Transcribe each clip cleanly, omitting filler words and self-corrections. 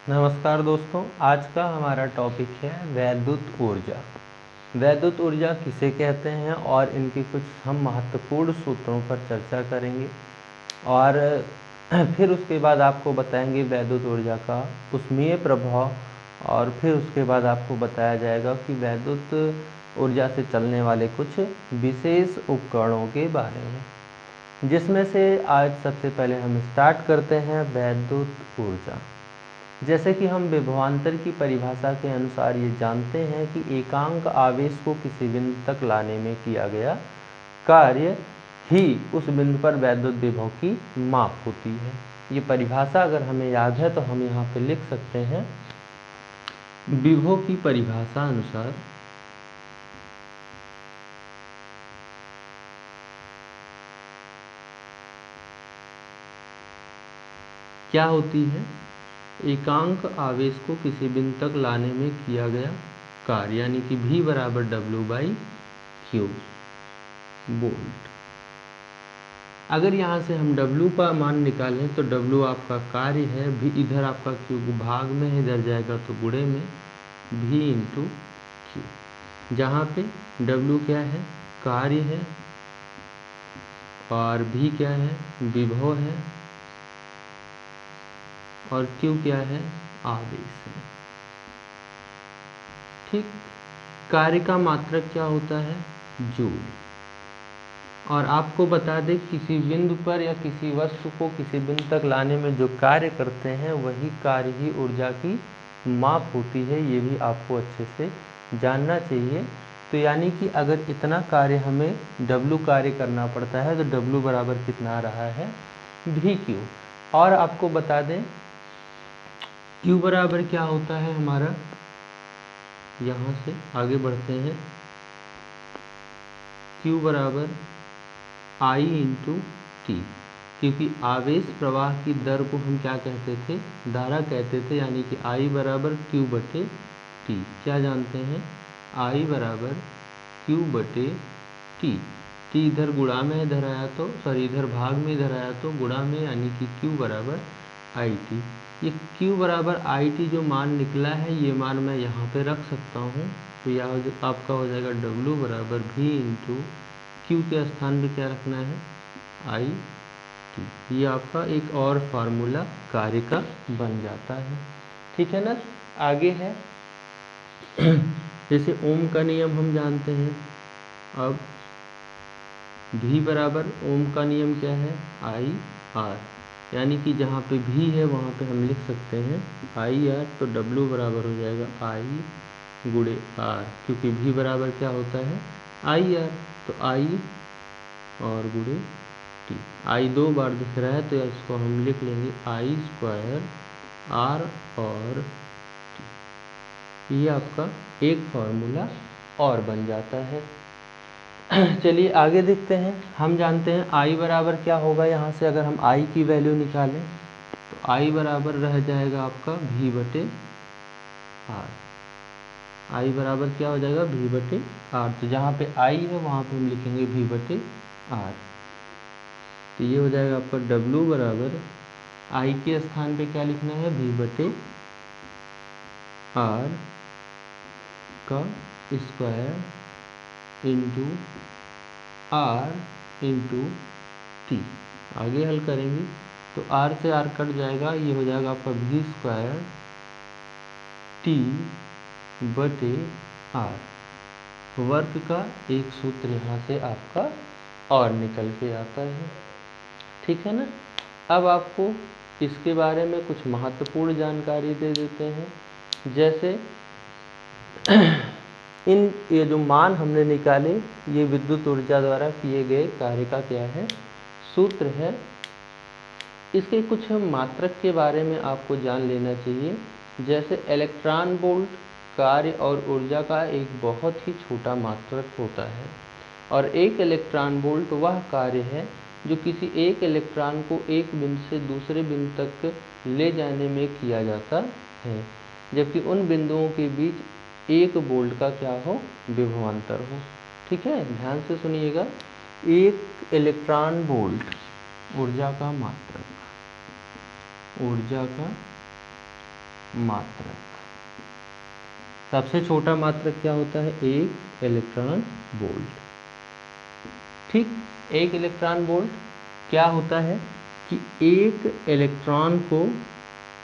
नमस्कार दोस्तों, आज का हमारा टॉपिक है वैद्युत ऊर्जा। वैद्युत ऊर्जा किसे कहते हैं और इनके कुछ हम महत्वपूर्ण सूत्रों पर चर्चा करेंगे और फिर उसके बाद आपको बताएंगे वैद्युत ऊर्जा का ऊष्मीय प्रभाव और फिर उसके बाद आपको बताया जाएगा कि वैद्युत ऊर्जा से चलने वाले कुछ विशेष उपकरणों के बारे में, जिसमें से आज सबसे पहले हम स्टार्ट करते हैं वैद्युत ऊर्जा। जैसे कि हम विभवांतर की परिभाषा के अनुसार ये जानते हैं कि एकांक आवेश को किसी बिंदु तक लाने में किया गया कार्य ही उस बिंदु पर वैद्युत विभव की माप होती है। ये परिभाषा अगर हमें याद है तो हम यहाँ पे लिख सकते हैं, विभव की परिभाषा अनुसार क्या होती है, एकांक आवेश को किसी बिंदु तक लाने में किया गया कार्य, यानी कि V बराबर W/Q वोल्ट। अगर यहाँ से हम W का मान निकालें तो W आपका कार्य है, V इधर आपका Q भाग में है, इधर जाएगा तो गुणे में V × Q, जहाँ पे W क्या है, कार्य है, और V क्या है, विभव है, और Q क्या है, आवेश है। ठीक, कार्य का मात्रक क्या होता है, जूल। और आपको बता दें, किसी बिंदु पर या किसी वस्तु को किसी बिंदु तक लाने में जो कार्य करते हैं वही कार्य ही ऊर्जा की माप होती है। ये भी आपको अच्छे से जानना चाहिए। तो यानी कि अगर इतना कार्य हमें W कार्य करना पड़ता है तो W बराबर कितना आ रहा है, VQ। और आपको बता दें Q बराबर क्या होता है हमारा, यहाँ से आगे बढ़ते हैं, Q बराबर I × T, क्योंकि आवेश प्रवाह की दर को हम क्या कहते थे, धारा कहते थे, यानी कि I बराबर Q/T। क्या जानते हैं, I बराबर Q/T। T इधर गुणा में इधर आया तो इधर भाग में इधर आया तो गुणा में, यानी कि Q बराबर IT। ये Q बराबर IT जो मान निकला है, ये मान मैं यहाँ पे रख सकता हूँ। तो यह आपका हो जाएगा W बराबर V × Q के स्थान पे क्या रखना है, IT। ये आपका एक और फार्मूला कार्य का बन जाता है। ठीक है ना। आगे है जैसे ओम का नियम हम जानते हैं। अब V बराबर ओम का नियम क्या है, IR, यानी कि जहाँ पे V है वहाँ पे हम लिख सकते हैं IR। तो W बराबर हो जाएगा I × R, क्योंकि V बराबर क्या होता है, IR। तो I और गुणे T, I 2 बार दिख रहा है तो इसको हम लिख लेंगे I² R और T। ये आपका एक फॉर्मूला और बन जाता है। चलिए आगे देखते हैं। हम जानते हैं I बराबर क्या होगा, यहाँ से अगर हम I की वैल्यू निकालें तो I बराबर रह जाएगा आपका V/R। I बराबर क्या हो जाएगा, V/R। तो जहाँ पे I है वहाँ पे हम लिखेंगे V/R। तो ये हो जाएगा आपका W बराबर I के स्थान पे क्या लिखना है, V/R का स्क्वायर × R × T। आगे हल करेंगे तो R से R कट जाएगा, ये हो जाएगा आपका V² T/R। वर्ग का एक सूत्र यहाँ से आपका और निकल के आता है। ठीक है ना। अब आपको इसके बारे में कुछ महत्वपूर्ण जानकारी दे देते हैं। जैसे ये जो मान हमने निकाले, ये विद्युत ऊर्जा द्वारा किए गए कार्य का क्या है, सूत्र है। इसके कुछ मात्रक के बारे में आपको जान लेना चाहिए। जैसे इलेक्ट्रॉन वोल्ट कार्य और ऊर्जा का एक बहुत ही छोटा मात्रक होता है, और एक इलेक्ट्रॉन वोल्ट वह कार्य है जो किसी एक इलेक्ट्रॉन को एक बिंदु से दूसरे बिंदु तक ले जाने में किया जाता है, जबकि उन बिंदुओं के बीच 1 वोल्ट का क्या हो, विभवांतर हो। ठीक है, ध्यान से सुनिएगा। एक इलेक्ट्रॉन वोल्ट ऊर्जा का मात्रक, ऊर्जा का मात्रक। सबसे छोटा मात्रक क्या होता है? एक इलेक्ट्रॉन वोल्ट। ठीक, एक इलेक्ट्रॉन वोल्ट क्या होता है कि एक इलेक्ट्रॉन को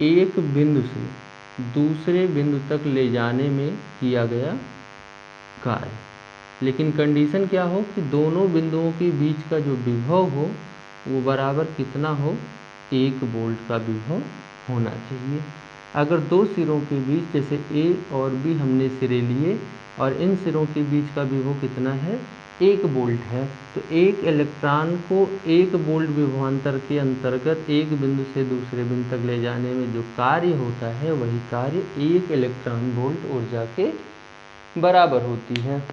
एक बिंदु से दूसरे बिंदु तक ले जाने में किया गया कार्य। लेकिन कंडीशन क्या हो कि दोनों बिंदुओं के बीच का जो विभव हो वो बराबर कितना हो? 1 वोल्ट का विभव होना चाहिए। अगर दो सिरों के बीच, जैसे ए और बी हमने सिरे लिए और इन सिरों के बीच का विभव कितना है? 1 वोल्ट है, तो एक इलेक्ट्रॉन को 1 वोल्ट विभवांतर के अंतर्गत एक बिंदु से दूसरे बिंदु तक ले जाने में जो कार्य होता है वही कार्य 1 इलेक्ट्रॉन वोल्ट ऊर्जा के बराबर होती है।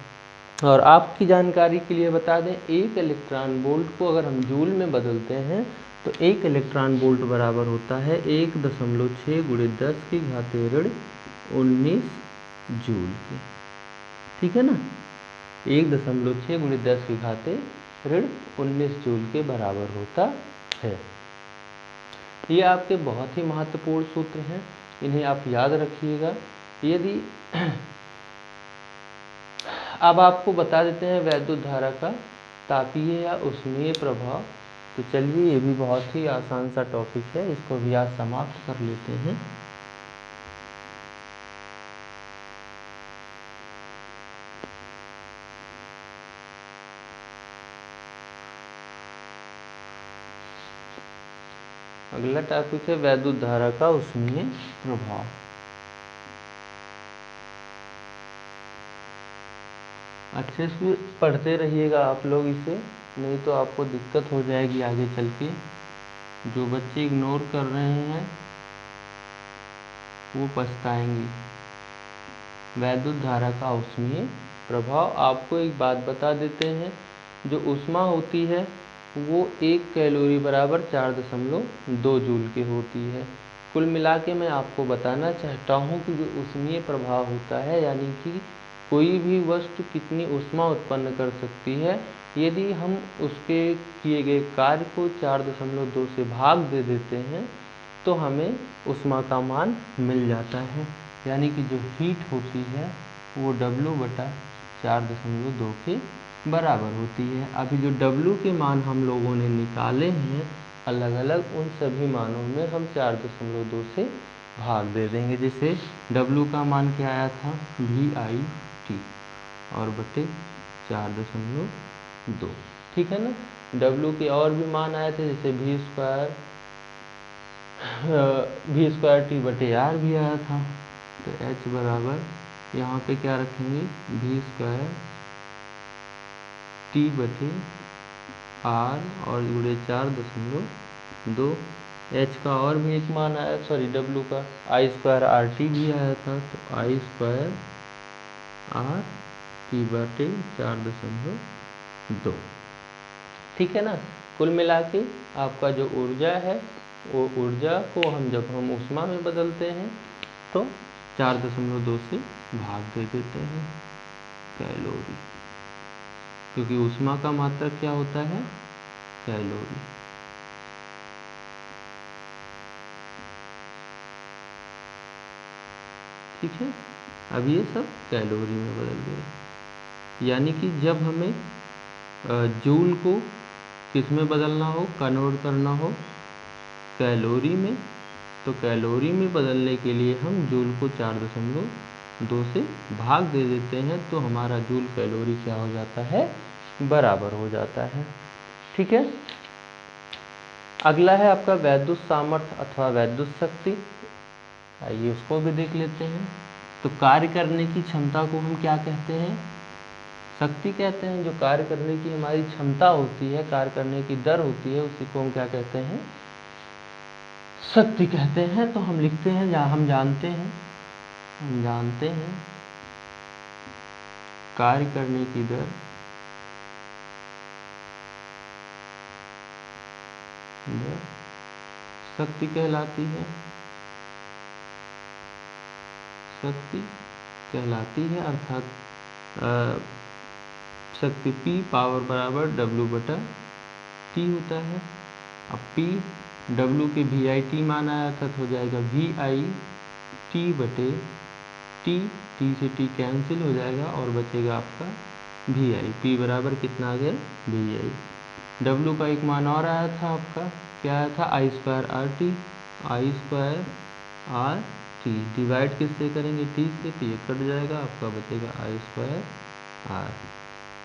और आपकी जानकारी के लिए बता दें, 1 इलेक्ट्रॉन वोल्ट को अगर हम जूल में बदलते हैं तो 1 इलेक्ट्रॉन वोल्ट बराबर होता है 1.6 × 10⁻⁻19 जूल के। ठीक है ना, 1.6 × 10⁻⁻19 जूल के बराबर होता है। ये आपके बहुत ही महत्वपूर्ण सूत्र हैं, इन्हें आप याद रखिएगा। यदि अब आपको बता देते हैं वैद्युत धारा का तापीय या ऊष्मीय प्रभाव। तो चलिए, ये भी बहुत ही आसान सा टॉपिक है, इसको भी आज समाप्त कर लेते हैं। अगला टॉपिक है वैद्युत धारा का ऊष्मीय प्रभाव। अच्छे से पढ़ते रहिएगा आप लोग इसे, नहीं तो आपको दिक्कत हो जाएगी आगे चल के। जो बच्चे इग्नोर कर रहे हैं वो पछताएंगे। वैद्युत धारा का ऊष्मीय प्रभाव, आपको एक बात बता देते हैं, जो ऊष्मा होती है वो 1 कैलोरी बराबर 4.2 जूल की होती है। कुल मिला के मैं आपको बताना चाहता हूँ कि जो ऊष्मीय प्रभाव होता है, यानी कि कोई भी वस्तु कितनी ऊष्मा उत्पन्न कर सकती है, यदि हम उसके किए गए कार्य को 4.2 से भाग दे देते हैं तो हमें ऊष्मा का मान मिल जाता है। यानी कि जो हीट होती है वो W/4.2 के बराबर होती है। अभी जो W के मान हम लोगों ने निकाले हैं अलग अलग, उन सभी मानों में हम 4.2 से भाग दे देंगे। जैसे W का मान क्या आया था? VIT और बटे 4.2। ठीक है ना। W के और भी मान आए थे, जैसे V²T/R भी आया था। तो H बराबर यहाँ पे क्या रखेंगे? V²T/R और गुणे 4.2। H का और भी एक मान आया, सॉरी W का I²RT भी आया था। तो I²RT/4.2। ठीक है ना। कुल मिला के आपका जो ऊर्जा है वो ऊर्जा को जब हम ऊष्मा में बदलते हैं तो 4.2 से भाग दे देते हैं कैलोरी, क्योंकि ऊष्मा का मात्रक क्या होता है? कैलोरी। ठीक है, अब ये सब कैलोरी में बदल गए। यानी कि जब हमें जूल को किस में बदलना हो, कन्वर्ट करना हो कैलोरी में, तो कैलोरी में बदलने के लिए हम जूल को 4.2 से भाग दे देते हैं, तो हमारा जूल कैलोरी क्या हो जाता है? बराबर हो जाता है। ठीक है। अगला है आपका वैद्युत सामर्थ्य अथवा वैद्युत शक्ति। आइए उसको भी देख लेते हैं। तो कार्य करने की क्षमता को हम क्या कहते हैं? शक्ति कहते हैं। जो कार्य करने की हमारी क्षमता होती है, कार्य करने की दर होती है, उसी को हम क्या कहते हैं? शक्ति कहते हैं। तो हम लिखते हैं, हम जानते हैं कार्य करने की दर शक्ति कहलाती है। शक्ति कहलाती है, अर्थात शक्ति P पावर बराबर W/T होता है। अब P W के VIT मान आया था तो हो जाएगा VI टी बटे टी, टी से टी कैंसिल हो जाएगा और बचेगा आपका वी आई। पी बराबर कितना आ गया, वी आई। डब्लू का एक मान और आया था आपका, क्या आया था, I square R T, I square R T divide किससे करेंगे, टी से, तो ये कट जाएगा, आपका बचेगा आई स्क्वायर आर।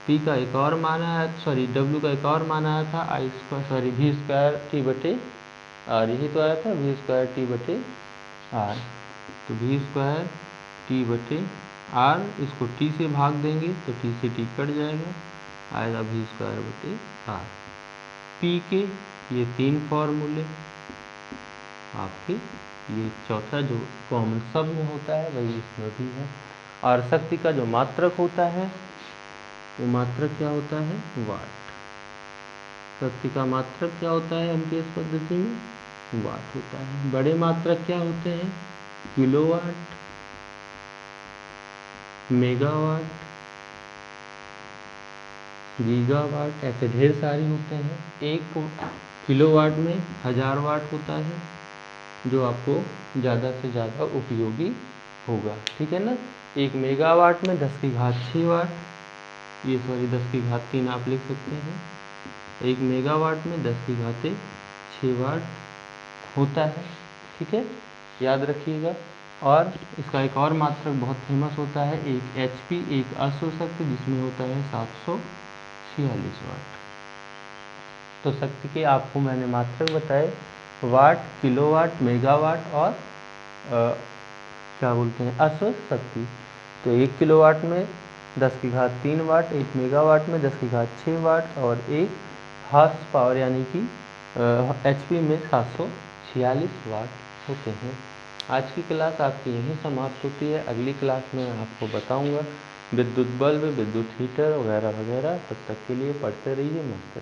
पी का एक और मान आया, सॉरी डब्लू का एक और मान आया था, I square sorry V square T बटे आर, यही तो आया था वी स्क्वायर टी बटे आर। तो वी स्क्वायर टी बटे आर, इसको टी से भाग देंगे तो टी से टी कट जाएगा, आएगा वी स्क्वायर बटे आर। पी के ये 3 फॉर्मूले आपके, ये चौथा जो कॉमन सब में होता है वही इसमें भी है। और शक्ति का जो मात्रक होता है वो मात्रक क्या होता है, वाट। शक्ति का मात्रक क्या होता है हमके इस पद्धति में, वाट होता है। बड़े मात्रक क्या होते हैं, किलोवाट, मेगावाट, गीगावाट, ऐसे ढेर सारे होते हैं। 1 किलोवाट में 1000 वाट होता है, जो आपको ज़्यादा से ज़्यादा उपयोगी होगा, ठीक है ना। 1 मेगावाट में 10 की घात 6 वाट, ये सॉरी 10 की घात 3 आप लिख सकते हैं। 1 मेगावाट में 10 की घात 6 वाट होता है, ठीक है, याद रखिएगा। और इसका एक और मात्रक बहुत फेमस होता है, एक एचपी, एक अश्वशक्ति, जिसमें होता है 746 वाट। तो शक्ति के आपको मैंने मात्रक बताए, वाट, किलोवाट, मेगावाट और क्या बोलते हैं, अश्वशक्ति। तो 1 किलोवाट में 10 की घात 3 वाट, 1 मेगावाट में 10 की घात 6 वाट और 1 हॉर्स पावर यानी कि एचपी में 746 वाट होते हैं। आज की क्लास आपकी यहीं समाप्त होती है। अगली क्लास में आपको बताऊंगा विद्युत बल्ब, विद्युत हीटर वगैरह वगैरह। तब तक के लिए पढ़ते रहिए, मस्त रहिए।